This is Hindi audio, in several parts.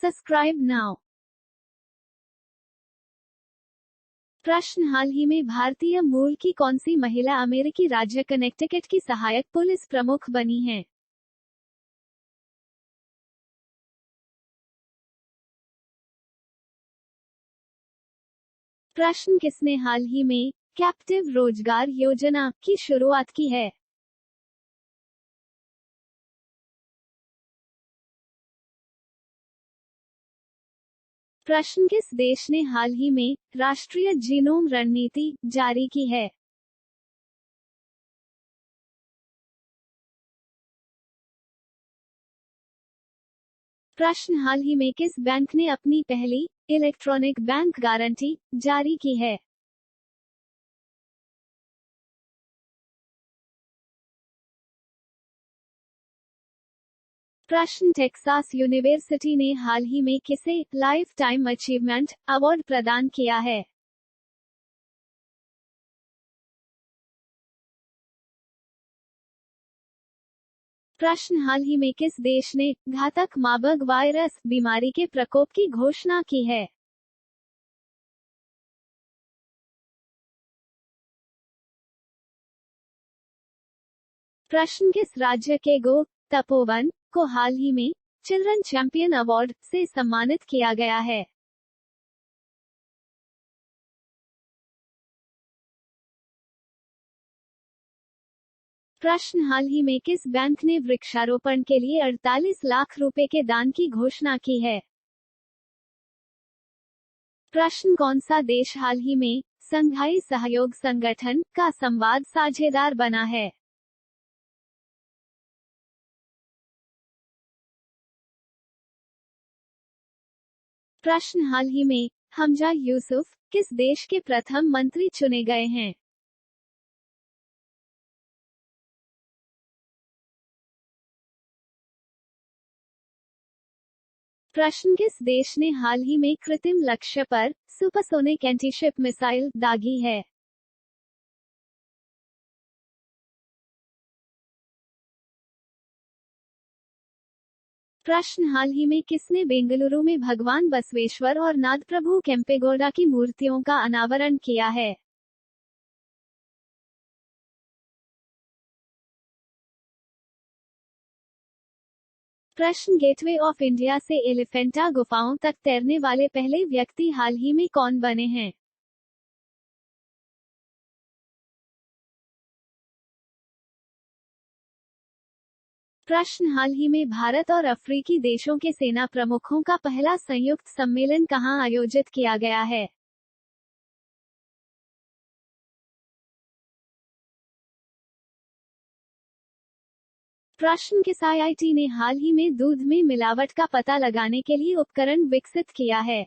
Subscribe now. प्रश्न, हाल ही में भारतीय मूल की कौन सी महिला अमेरिकी राज्य कनेक्टिकट की सहायक पुलिस प्रमुख बनी है? प्रश्न, किसने हाल ही में कैप्टिव रोजगार योजना की शुरुआत की है? प्रश्न, किस देश ने हाल ही में राष्ट्रीय जीनोम रणनीति जारी की है? प्रश्न, हाल ही में किस बैंक ने अपनी पहली इलेक्ट्रॉनिक बैंक गारंटी जारी की है? प्रश्न, टेक्सास यूनिवर्सिटी ने हाल ही में किसे लाइफ टाइम अचीवमेंट अवार्ड प्रदान किया है? प्रश्न, हाल ही में किस देश ने घातक मार्बर्ग वायरस बीमारी के प्रकोप की घोषणा की है? प्रश्न, किस राज्य के गो तपोवन को हाल ही में चिल्ड्रन चैंपियन अवार्ड से सम्मानित किया गया है? प्रश्न, हाल ही में किस बैंक ने वृक्षारोपण के लिए 48 लाख रुपए के दान की घोषणा की है? प्रश्न, कौन सा देश हाल ही में संघाई सहयोग संगठन का संवाद साझेदार बना है? प्रश्न, हाल ही में हमजा यूसुफ किस देश के प्रथम मंत्री चुने गए हैं? प्रश्न, किस देश ने हाल ही में कृत्रिम लक्ष्य पर सुपरसोनिक एंटीशिप मिसाइल दागी है? प्रश्न, हाल ही में किसने बेंगलुरु में भगवान बसवेश्वर और नादप्रभु केम्पेगौड़ा की मूर्तियों का अनावरण किया है? प्रश्न, गेटवे ऑफ इंडिया से एलिफेंटा गुफाओं तक तैरने वाले पहले व्यक्ति हाल ही में कौन बने हैं? प्रश्न, हाल ही में भारत और अफ्रीकी देशों के सेना प्रमुखों का पहला संयुक्त सम्मेलन कहां आयोजित किया गया है? प्रश्न, किस आईआईटी ने हाल ही में दूध में मिलावट का पता लगाने के लिए उपकरण विकसित किया है?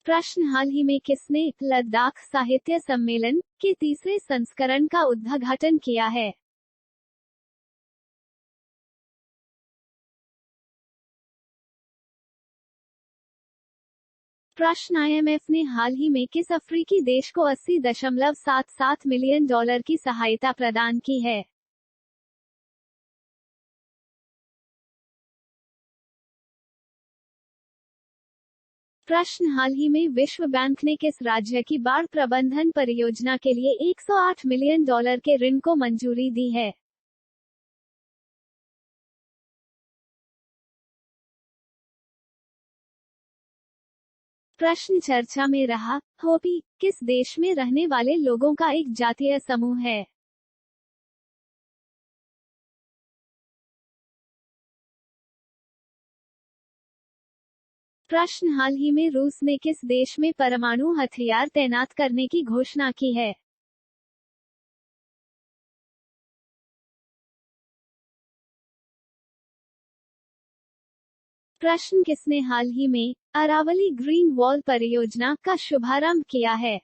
प्रश्न, हाल ही में किसने लद्दाख साहित्य सम्मेलन के तीसरे संस्करण का उद्घाटन किया है? प्रश्न, आईएमएफ ने हाल ही में किस अफ्रीकी देश को 80.77 मिलियन डॉलर की सहायता प्रदान की है? प्रश्न, हाल ही में विश्व बैंक ने किस राज्य की बाढ़ प्रबंधन परियोजना के लिए 108 मिलियन डॉलर के ऋण को मंजूरी दी है? प्रश्न, चर्चा में रहा होपी किस देश में रहने वाले लोगों का एक जातीय समूह है? प्रश्न, हाल ही में रूस ने किस देश में परमाणु हथियार तैनात करने की घोषणा की है? प्रश्न, किसने हाल ही में अरावली ग्रीन वॉल परियोजना का शुभारंभ किया है?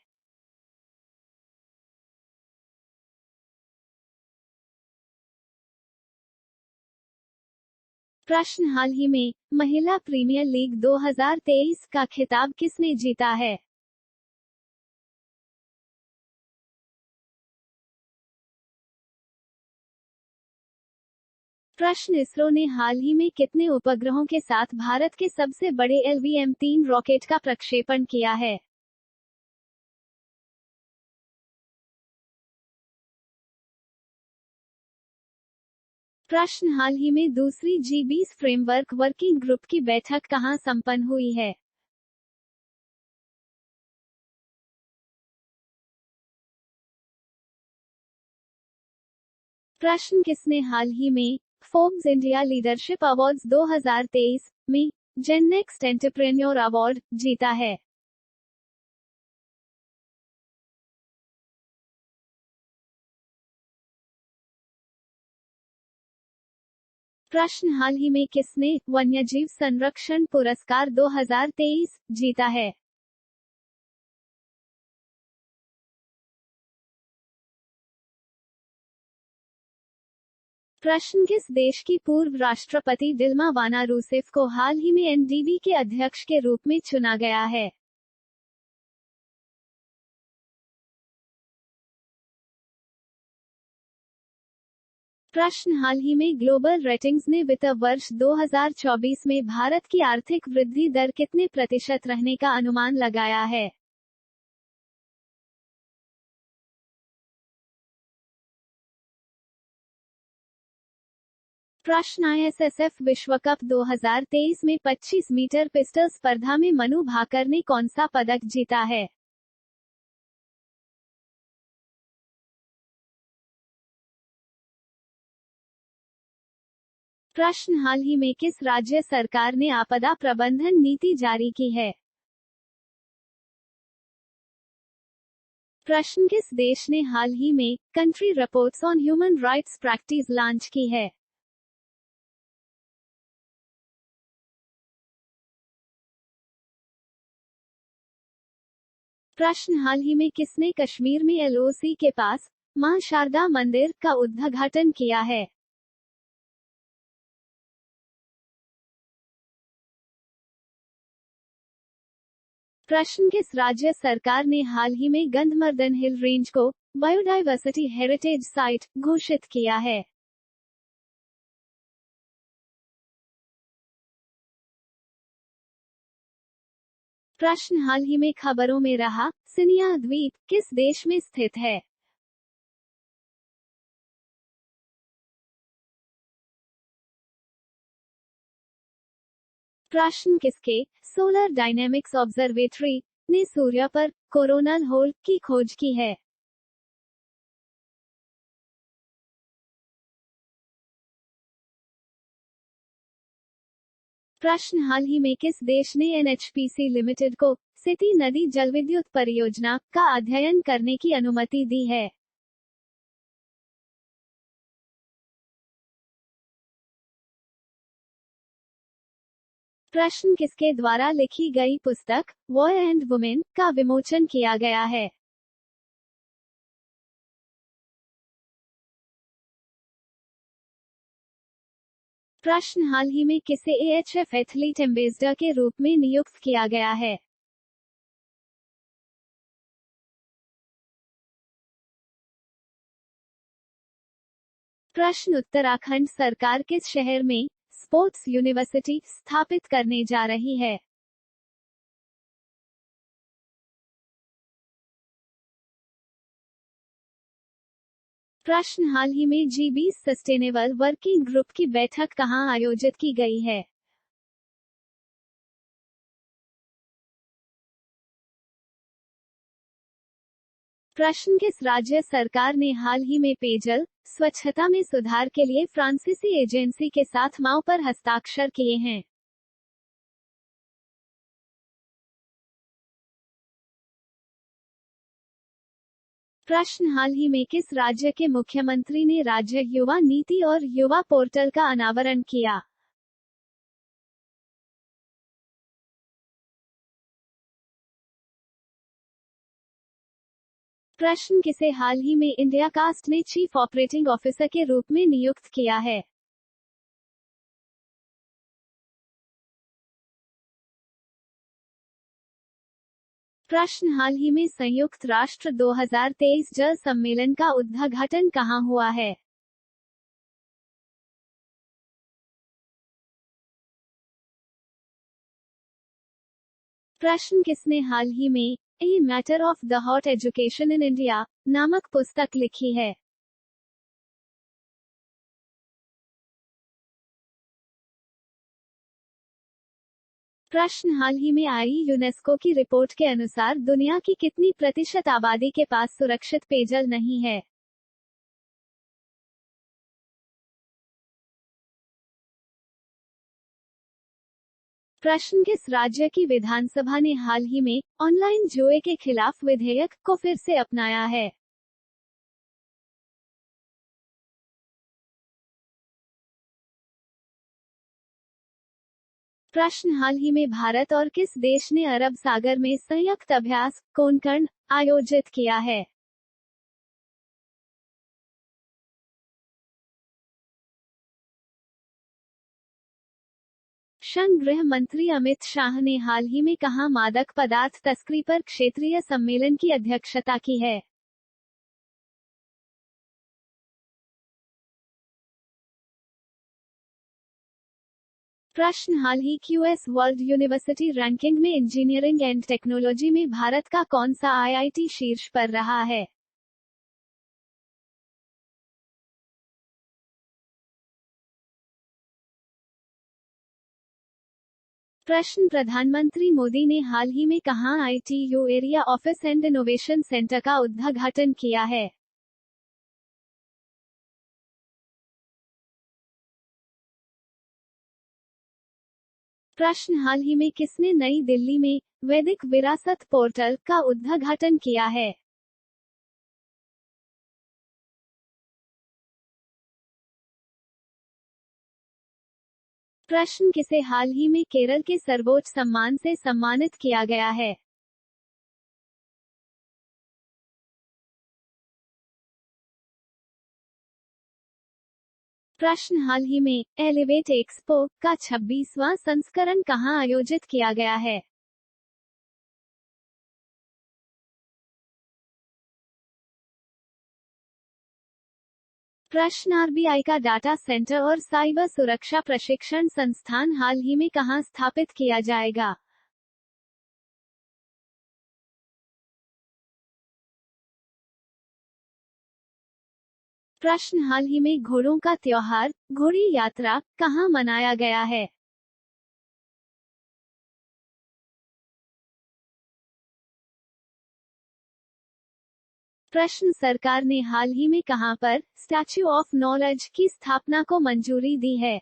प्रश्न, हाल ही में महिला प्रीमियर लीग 2023 का खिताब किसने जीता है? प्रश्न इसरो ने हाल ही में कितने उपग्रहों के साथ भारत के सबसे बड़े LVM-3 रॉकेट का प्रक्षेपण किया है? प्रश्न हाल ही में दूसरी G20 फ्रेमवर्क वर्किंग ग्रुप की बैठक कहां संपन्न हुई है? प्रश्न किसने हाल ही में फोर्ब्स इंडिया लीडरशिप अवार्ड्स 2023 में जेन नेक्स्ट एंटरप्रेन्योर अवार्ड जीता है? प्रश्न हाल ही में किसने वन्यजीव संरक्षण पुरस्कार 2023 जीता है? प्रश्न किस देश की पूर्व राष्ट्रपति दिल्मा वाना रूसेफ को हाल ही में एनडीबी के अध्यक्ष के रूप में चुना गया है? प्रश्न हाल ही में ग्लोबल रेटिंग्स ने वित्त वर्ष 2024 में भारत की आर्थिक वृद्धि दर कितने प्रतिशत रहने का अनुमान लगाया है? प्रश्न ISSF विश्व कप 2023 में 25 मीटर पिस्टल स्पर्धा में मनु भाकर ने कौन सा पदक जीता है? प्रश्न हाल ही में किस राज्य सरकार ने आपदा प्रबंधन नीति जारी की है? प्रश्न किस देश ने हाल ही में country reports on human rights practice launch की है? प्रश्न हाल ही में किसने कश्मीर में LOC के पास मां शारदा मंदिर का उद्घाटन किया है? प्रश्न किस राज्य सरकार ने हाल ही में गंधमर्दन हिल रेंज को बायोडायवर्सिटी हेरिटेज साइट घोषित किया है? प्रश्न हाल ही में खबरों में रहा सिनिया द्वीप किस देश में स्थित है? प्रश्न किसके सोलर डायनेमिक्स ऑब्जर्वेटरी ने सूर्य पर कोरोनल होल की खोज की है? प्रश्न हाल ही में किस देश ने NHPC लिमिटेड को सिटी नदी जलविद्युत परियोजना का अध्ययन करने की अनुमति दी है? प्रश्न किसके द्वारा लिखी गई पुस्तक बॉय एंड वुमेन का विमोचन किया गया है? प्रश्न हाल ही में किसे AHF एथलीट एम्बेसडर के रूप में नियुक्त किया गया है? प्रश्न उत्तराखंड सरकार किस शहर में स्पोर्ट्स यूनिवर्सिटी स्थापित करने जा रही है? प्रश्न हाल ही में G20 सस्टेनेबल वर्किंग ग्रुप की बैठक कहां आयोजित की गई है? प्रश्न किस राज्य सरकार ने हाल ही में पेयजल स्वच्छता में सुधार के लिए फ्रांसीसी एजेंसी के साथ माओ पर हस्ताक्षर किए हैं? प्रश्न हाल ही में किस राज्य के मुख्यमंत्री ने राज्य युवा नीति और युवा पोर्टल का अनावरण किया? प्रश्न किसे हाल ही में इंडिया कास्ट ने चीफ ऑपरेटिंग ऑफिसर के रूप में नियुक्त किया है? प्रश्न हाल ही में संयुक्त राष्ट्र 2023 जल सम्मेलन का उद्घाटन कहां हुआ है? प्रश्न किसने हाल ही में a matter of the hot education in India नामक पुस्तक लिखी है? प्रश्न हाल ही में आई यूनेस्को की रिपोर्ट के अनुसार दुनिया की कितनी प्रतिशत आबादी के पास सुरक्षित पेयजल नहीं है? प्रश्न किस राज्य की विधानसभा ने हाल ही में ऑनलाइन जुए के खिलाफ विधेयक को फिर से अपनाया है? प्रश्न हाल ही में भारत और किस देश ने अरब सागर में संयुक्त अभ्यास कोनकण आयोजित किया है? संघ गृह मंत्री अमित शाह ने हाल ही में कहां मादक पदार्थ तस्करी पर क्षेत्रीय सम्मेलन की अध्यक्षता की है? प्रश्न हाल ही क्यूएस वर्ल्ड यूनिवर्सिटी रैंकिंग में इंजीनियरिंग एंड टेक्नोलॉजी में भारत का कौन सा आईआईटी शीर्ष पर रहा है? प्रश्न प्रधानमंत्री मोदी ने हाल ही में कहां ITU area office and innovation centre का उद्घाटन किया है? प्रश्न हाल ही में किसने नई दिल्ली में वैदिक विरासत पोर्टल का उद्घाटन किया है? प्रश्न किसे हाल ही में केरल के सर्वोच्च सम्मान से सम्मानित किया गया है? प्रश्न हाल ही में एलिवेट एक्सपो का 26वां संस्करण कहां आयोजित किया गया है? प्रश्न आरबीआई का डाटा सेंटर और साइबर सुरक्षा प्रशिक्षण संस्थान हाल ही में कहां स्थापित किया जाएगा? प्रश्न हाल ही में घोड़ों का त्योहार घोड़ी यात्रा कहां मनाया गया है? प्रश्न सरकार ने हाल ही में कहां पर स्टैच्यू ऑफ नॉलेज की स्थापना को मंजूरी दी है?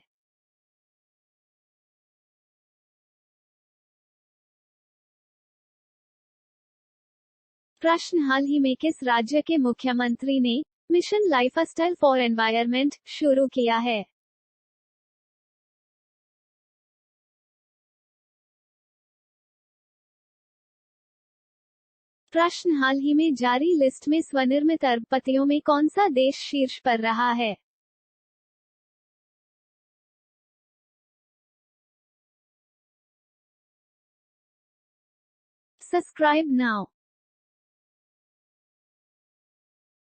प्रश्न हाल ही में किस राज्य के मुख्यमंत्री ने मिशन लाइफस्टाइल फॉर एनवायरनमेंट शुरू किया है? प्रश्न हाल ही में जारी लिस्ट में स्वनिर्मित अरबपतियों में कौन सा देश शीर्ष पर रहा है? Subscribe now.